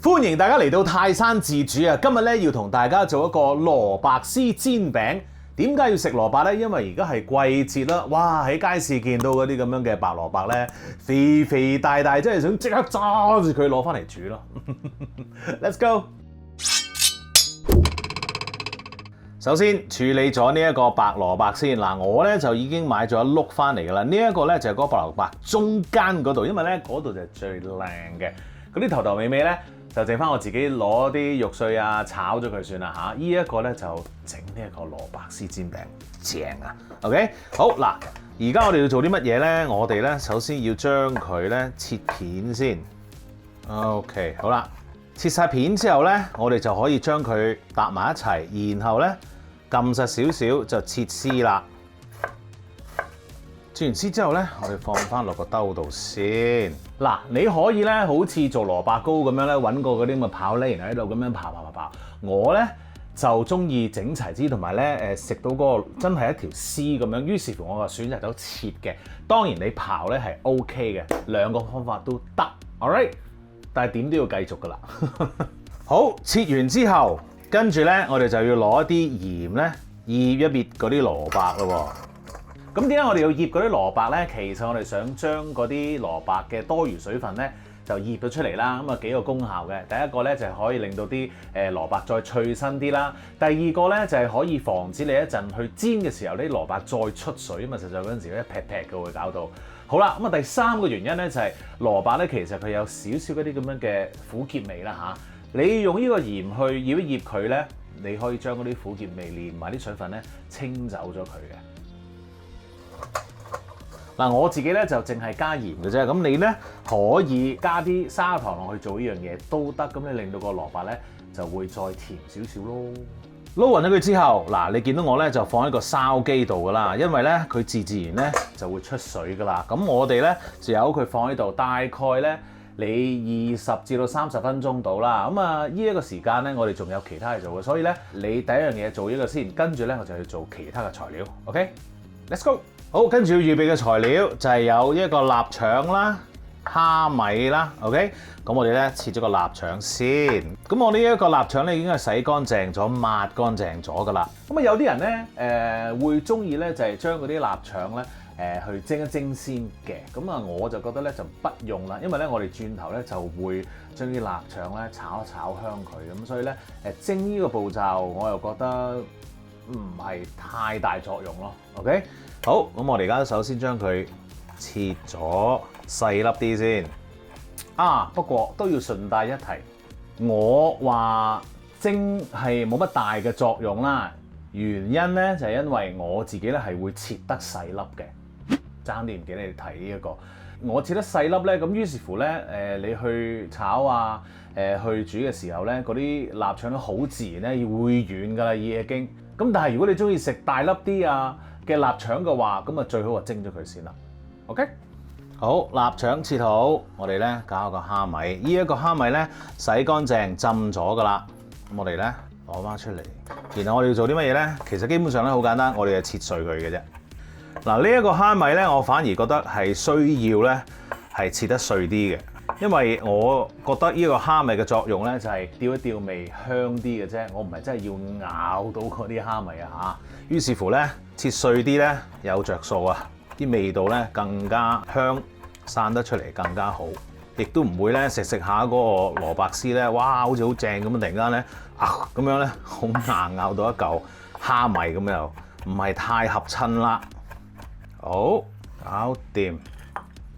歡迎大家嚟到泰山自主啊！今日咧要同大家做一個蘿蔔絲煎餅。點解要食蘿蔔呢？因為而家係季節啦，哇！喺街市見到嗰啲咁樣嘅白蘿蔔咧，肥肥大大，真係想即刻揸住佢攞翻嚟煮咯。Let's go！ 首先處理咗呢一個白蘿蔔先嗱，我咧就已經買咗一碌翻嚟㗎啦。呢一個咧就係嗰個白蘿蔔中間嗰度，因為咧嗰度就係最靚嘅。嗰啲頭頭尾尾咧就剩翻我自己攞啲肉碎啊炒咗佢算啦嚇。呢一個咧就整呢一個蘿蔔絲煎餅，正啊 ！OK， 好嗱，而家我哋要做啲乜嘢咧？我哋咧首先要將佢咧切片先。OK， 好啦，切晒片之後咧，我哋就可以將佢搭埋一齊，然後咧撳實少少就切絲啦。切完絲之後咧，我哋放翻落個兜度先。嗱，你可以咧好似做蘿蔔糕咁樣咧，揾個嗰啲咁嘅刨咧，然後喺度咁樣刨。我咧就中意整齊啲，同埋咧食到嗰個真係一條絲咁樣。於是乎我就選擇咗切嘅。當然你刨咧係 OK 嘅，兩個方法都得。Alright， 但係點都要繼續噶啦。好，切完之後，跟住咧我哋就要攞一啲鹽咧醃一醃嗰啲蘿蔔咯。咁點解我哋要醃嗰啲蘿蔔咧？其實我哋想將嗰啲蘿蔔嘅多餘水分咧就醃咗出嚟啦。咁啊幾個功效嘅，第一個咧就係可以令到啲蘿蔔再脆身啲啦。第二個咧就係可以防止你一陣去煎嘅時候啲蘿蔔再出水啊嘛。實在嗰陣時一劈劈嘅會搞到。好啦，咁啊第三個原因咧就係蘿蔔咧其實佢有少少嗰啲咁樣嘅苦澀味啦嚇。你用呢個鹽去醃一醃佢咧，你可以將嗰啲苦澀味連埋啲水分咧清走咗佢嘅。嗱，我自己咧就淨係加鹽嘅啫，咁你咧可以加啲砂糖落去做呢樣嘢都得，咁你令到個蘿蔔咧就會再甜少少咯。撈勻咗佢之後，嗱你見到我咧就放喺個燒機度噶啦，因為咧佢自然咧就會出水噶啦。咁我哋咧就由佢放喺度，大概咧你20至到30分鐘到啦。咁啊呢一個時間咧，我哋仲有其他嘢做嘅，所以咧你第一樣嘢做呢個先，跟住咧我就去做其他嘅材料。OK，Let's go。好，跟住要預備嘅材料就係有一個臘腸啦、蝦米啦 ，OK。咁我哋咧切咗個臘腸先。咁我呢一個臘腸咧已經係洗乾淨咗、抹乾淨咗噶啦。咁啊有啲人咧會中意咧就係將嗰啲臘腸咧去蒸一蒸先嘅。咁啊我就覺得咧就不用啦，因為咧我哋轉頭咧就會將啲臘腸咧炒一炒香佢。咁所以咧蒸呢個步驟我又覺得唔係太大作用咯。OK。好，咁我哋而家首先將佢切咗細粒啲先。不過都要順帶一提，我話蒸係冇乜大嘅作用啦。原因咧就係因為我自己咧係會切得細粒嘅，爭啲唔記得你睇呢一個。我切得細粒咧，咁於是乎咧你去炒啊去煮嘅時候咧，嗰啲臘腸都好自然咧會軟㗎啦已經。咁但係如果你中意食大粒啲嘅臘腸嘅話，咁啊最好就蒸咗佢先啦。OK， 好，臘腸切好，我哋咧搞個蝦米。呢一個蝦米咧洗乾淨浸咗噶啦，咁我哋咧攞翻出嚟。然後我哋要做啲乜嘢咧？其實基本上咧好簡單，我哋就切碎佢嘅啫。嗱，呢一個蝦米咧，我反而覺得係需要咧係切得碎啲嘅，因為我覺得呢個蝦米嘅作用咧就係調一調味香啲嘅啫，我唔係真係要咬到嗰啲蝦米啊嚇。於是乎咧，切碎啲咧有着數啊，啲味道咧更加香，散得出嚟更加好，亦都唔會咧食下嗰個蘿蔔絲咧，哇，好似好正咁樣，突然間咧咁樣咧好硬咬到一嚿蝦米咁，又唔係太合襯啦。好，搞掂。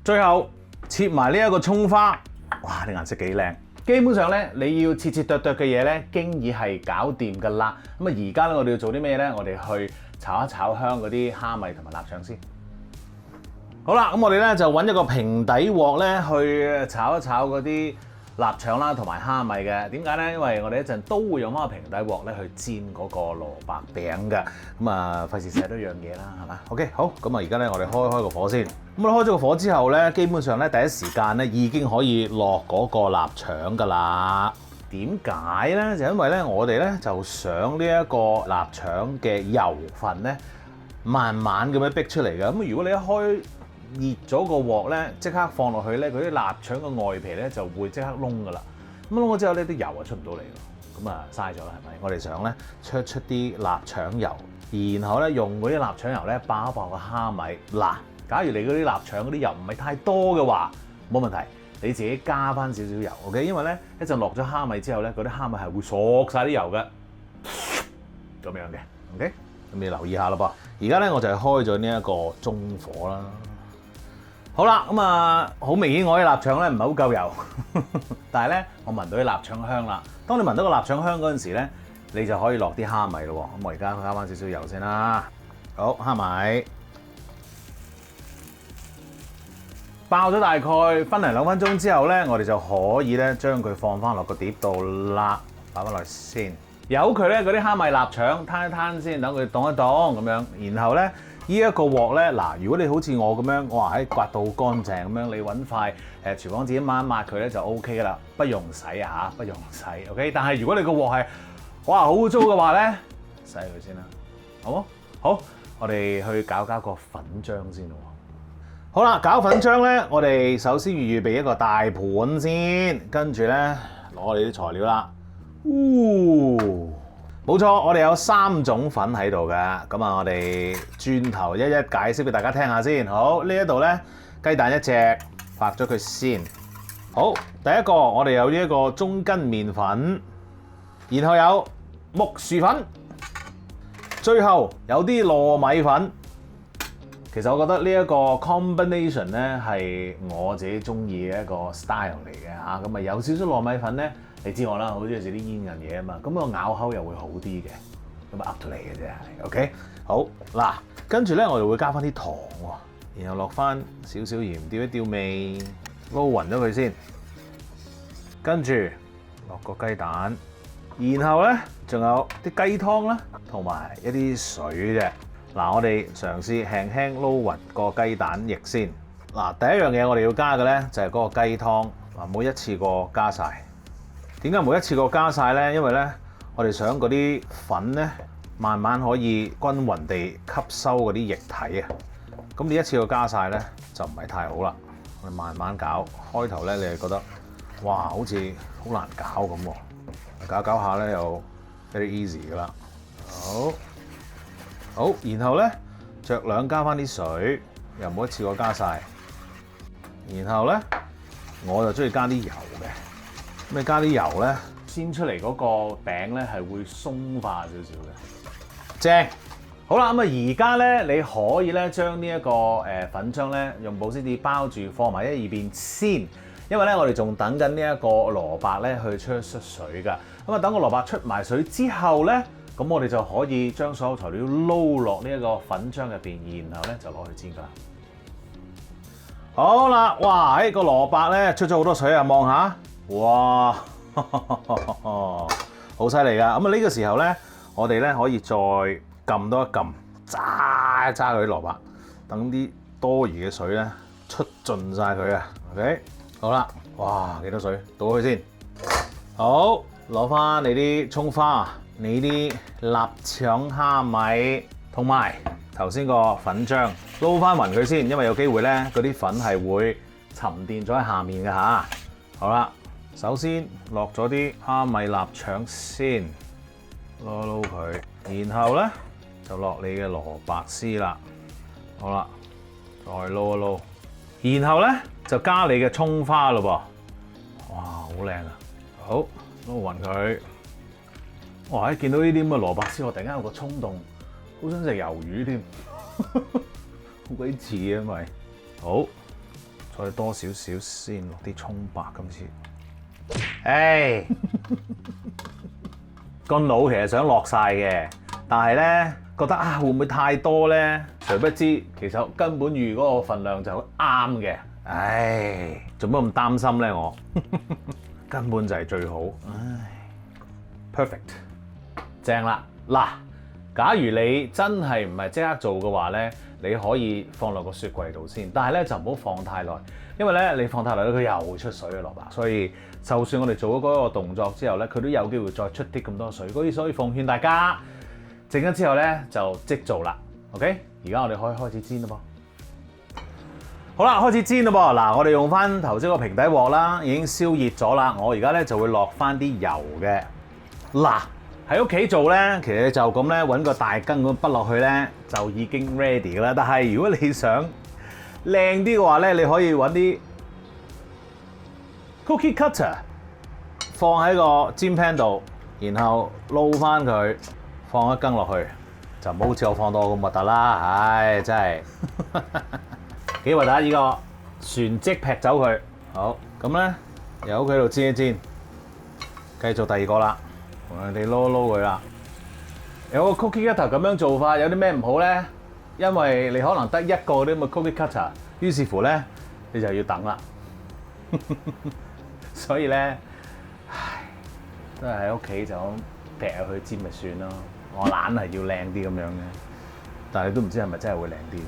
最後切埋呢一個葱花，哇！啲顏色幾靚。基本上咧，你要切剁嘅嘢咧，經已係搞掂㗎啦。咁啊，而家咧我哋要做啲咩咧？我哋去炒一炒香嗰啲蝦米同埋臘腸先。好啦，咁我哋咧就揾一個平底鑊咧去炒一炒嗰啲臘腸啦同埋蝦米嘅。點解咧？因為我哋一陣都會用翻個平底鑊咧去煎嗰個蘿蔔餅嘅。咁啊，費事寫多樣嘢啦，係嘛？OK， 好。咁啊，而家咧我哋開個火先。咁我開咗個火之後咧，基本上咧第一時間咧已經可以落嗰個臘腸㗎啦。點解咧？就因為咧我哋咧就想呢一個臘腸嘅油分咧慢慢咁樣逼出嚟嘅。咁如果你一開熱咗個鑊咧，即刻放落去咧，嗰啲臘腸嘅外皮咧就會即刻燶㗎啦。咁攞咗之後呢啲油啊出唔到嚟喎，咁啊嘥咗啦，係咪？我哋想咧出啲臘腸油，然後咧用嗰啲臘腸油咧爆一爆個蝦米。嗱，假如你嗰啲臘腸嗰啲油唔係太多嘅話，冇問題，你自己加翻少少油 ，OK？ 因為咧一陣落咗蝦米之後咧，嗰啲蝦米係會索晒啲油嘅，咁樣嘅 ，OK？ 咁你留意下咯噃。而家咧我就係開咗呢一個中火啦。好啦，咁啊好明顯我啲臘腸咧唔係好夠油，但係咧我聞到啲臘腸香啦。當你聞到個臘腸香嗰陣時咧，你就可以落啲蝦米咯。咁我而家加翻少少油先啦。好，蝦米爆咗大概分零2分鐘之後咧，我哋就可以咧將佢放翻落個碟度啦，擺翻落去先。由佢咧嗰啲蝦米臘腸攤一攤先，等佢凍一凍咁樣，然後咧。呢一個鑊咧，嗱，如果你好似我咁樣，我話喺刮到乾淨咁樣，你揾塊廚房紙抹一抹佢咧就 O K 噶啦，不用洗啊嚇，不用洗 OK。但係如果你個鑊係哇好污糟嘅話咧，洗佢先啦，好冇？好，我哋去搞個粉漿先咯。好啦，搞粉漿咧，我哋首先預備一個大盤先，跟住咧攞我哋啲材料啦。冇錯，我哋有3種粉喺度嘅，咁啊，我哋轉頭一一解釋俾大家聽下先。好，呢一度咧雞蛋1隻，發咗佢先。好，第一個我哋有呢一個中筋麵粉，然後有木薯粉，最後有啲糯米粉。其實我覺得呢一個 combination 咧係我自己中意嘅一個 style 嚟嘅嚇，咁啊有少少糯米粉咧。你知我啦，好中意食啲煙韌嘢啊嘛，咁個咬口又會好啲嘅，咁啊 up to 你嘅啫係 ，OK？ 好嗱，跟住咧我哋會加翻啲糖喎，然後落翻少少鹽，調一調味，撈勻咗佢先，跟住落個雞蛋，然後咧仲有啲雞湯啦，同埋一啲水啫。嗱，我哋嘗試輕輕撈勻個雞蛋液先。嗱，第一樣嘢我哋要加嘅咧就係嗰個雞湯，嗱，唔好一次過加晒。點解每一次過加晒咧？因為咧，我哋想嗰啲粉咧，慢慢可以均勻地吸收嗰啲液體啊。咁你一次過加晒咧，就唔係太好啦。我哋慢慢搞，開頭咧你係覺得，哇，好似好難搞咁喎。搞下咧又 very easy 噶啦。好，然後咧酌量加翻啲水，又唔好一次過加晒。然後咧，我就中意加啲油嘅。咁你加啲油咧，煎出嚟嗰個餅咧係會鬆化少少嘅，正。好啦，咁啊而家咧你可以咧將呢一個粉漿咧用保鮮紙包住放埋一邊先，因為咧我哋仲等緊呢一個蘿蔔咧去出水㗎。咁啊等個蘿蔔出埋水之後咧，咁我哋就可以將所有材料撈落呢一個粉漿入邊，然後咧就攞去煎㗎啦。好啦，哇！喺個蘿蔔咧出咗好多水啊，望下。哇，好犀利噶！咁啊呢個時候咧，我哋咧可以再撳多一撳，揸一揸佢啲蘿蔔，等啲多餘嘅水咧出盡晒佢啊 ！OK， 好啦，哇，幾多水倒去先？好，攞翻你啲葱花、你啲臘腸蝦米同埋頭先個粉漿，撈翻勻佢先，因為有機會咧嗰啲粉係會沉澱咗喺下面嘅嚇。好啦。首先落咗啲蝦米臘腸先，撈佢，然後咧就落你嘅蘿蔔絲啦。好啦，再撈一撈，然後咧就加你嘅葱花咯噃。哇，好靚啊！好，撈勻佢。哇！一見到呢啲咁嘅蘿蔔絲，我突然間有個衝動，好想食魷魚添，好鬼似啊咪。好，再多少少先，落啲葱白今次。誒，個腦其實想落晒嘅，但係咧覺得啊會唔會太多咧？誰不知其實根本預嗰個份量就啱嘅。唉，做乜咁擔心咧？我根本就係最好。唉 ，perfect， 正啦。嗱，假如你真係唔係即刻做嘅話咧，你可以放落個雪櫃度先，但係咧就唔好放太耐。因為咧，你放太耐咧，佢又會出水嘅蘿蔔，所以就算我哋做咗嗰個動作之後咧，佢都有機會再出啲咁多水。所以奉勸大家整咗之後咧就即做啦。OK， 而家我哋可以開始煎啦噃。好啦，開始煎啦噃。嗱，我哋用翻頭先個平底鑊啦，已經燒熱咗啦。我而家咧就會落翻啲油嘅。嗱，喺屋企做咧，其實就咁咧揾個大羹咁滗落去咧，就已經 ready 噶啦。但係如果你想靚啲嘅話咧，你可以揾啲 cookie cutter 放喺個煎 pan 度，然後撈翻佢，放一羹落去，就唔好好似我放到咁核突啦。唉，真係幾核突！呢個旋即劈走佢。好，咁咧由佢喺度煎一煎，繼續第二個啦，同人哋撈一撈佢啦。有個 cookie cutter 咁樣做法有啲咩唔好咧？因為你可能得一個啲咁嘅 cookie cutter，於是乎咧你就要等啦。所以咧，唉，都係喺屋企就咁劈入去煎咪算咯。我懶係要靚啲咁樣嘅，但係都唔知係咪真係會靚啲。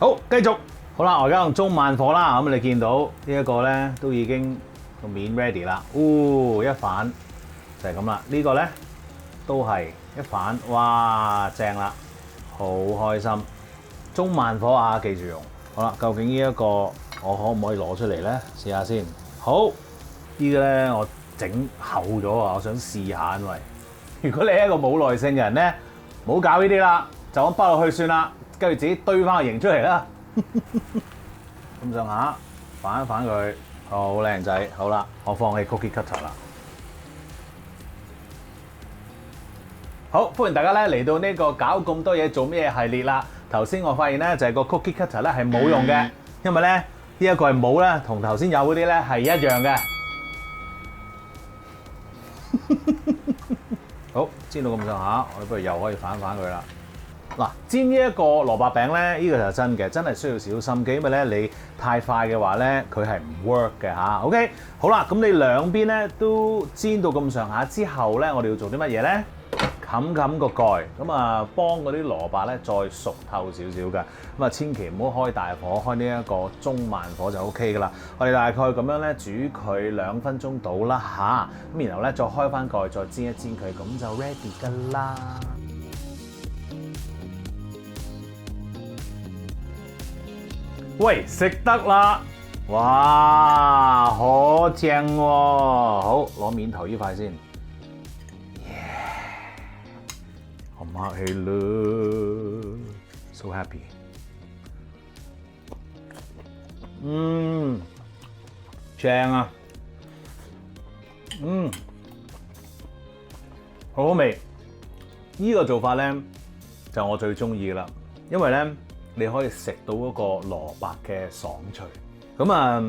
好，繼續。好啦，我而家用中慢火啦。咁你見到呢一個咧都已經個面 ready 啦。一反就係咁啦。呢個咧都係一反，哇，正啦，好開心。中慢火啊，記住用。好啦，究竟呢一個我可唔可以攞出嚟咧？試下先。好，呢個咧我整厚咗啊，我想試下。因為如果你係一個冇耐性嘅人咧，唔好搞呢啲啦，就咁包落去算啦，跟住自己堆翻個形出嚟啦。咁上下反一反佢，好靚仔。好啦，我放棄 cookie cutter 啦。好，歡迎大家咧嚟到呢個搞咁多嘢做咩系列啦。頭先我發現咧就係個 cookie cutter 咧係冇用嘅，因為咧呢一個係冇咧，同頭先有嗰啲咧係一樣嘅。好，煎到咁上下，我不如又可以反反佢啦。嗱，煎呢一個蘿蔔餅咧，呢個就真嘅，真係需要小心機，因為咧你太快嘅話咧，佢係唔 work 嘅嚇。OK，好啦，咁你兩邊咧都煎到咁上下之後咧，我哋要做啲乜嘢咧？冚冚個蓋，咁啊幫嗰啲蘿蔔咧再熟透少少嘅，咁啊千祈唔好開大火，開呢一個中慢火就 OK 噶啦。我哋大概咁樣咧煮佢2分鐘到啦嚇，咁然後咧再開翻蓋，再煎一煎佢，咁就 ready 噶啦。喂，食得啦！哇，好正喎！好，攞面頭呢塊先。咁客氣啦 ，so happy。正啊！好好味。呢個做法咧就我最中意噶啦，因為咧你可以食到嗰個蘿蔔嘅爽脆。咁啊，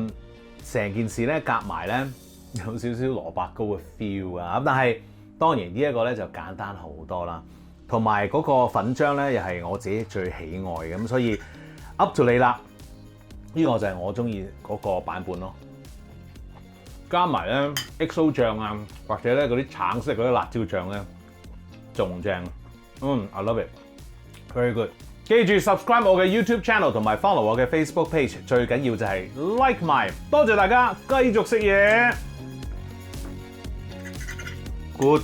成件事咧夾埋咧有少少蘿蔔糕嘅 feel 啊！咁但係當然呢一個咧就簡單好多啦。同埋嗰個粉漿咧，又係我自己最喜愛嘅，咁所以 up to 你啦。呢個就係我中意嗰個版本咯。加埋咧 XO 醬啊，或者咧嗰啲橙色嗰啲辣椒醬咧，仲正。I love it，very good。記住 subscribe 我嘅 YouTube channel 同埋 follow 我嘅 Facebook page， 最緊要就係 like 埋。多謝大家，繼續食嘢。Good。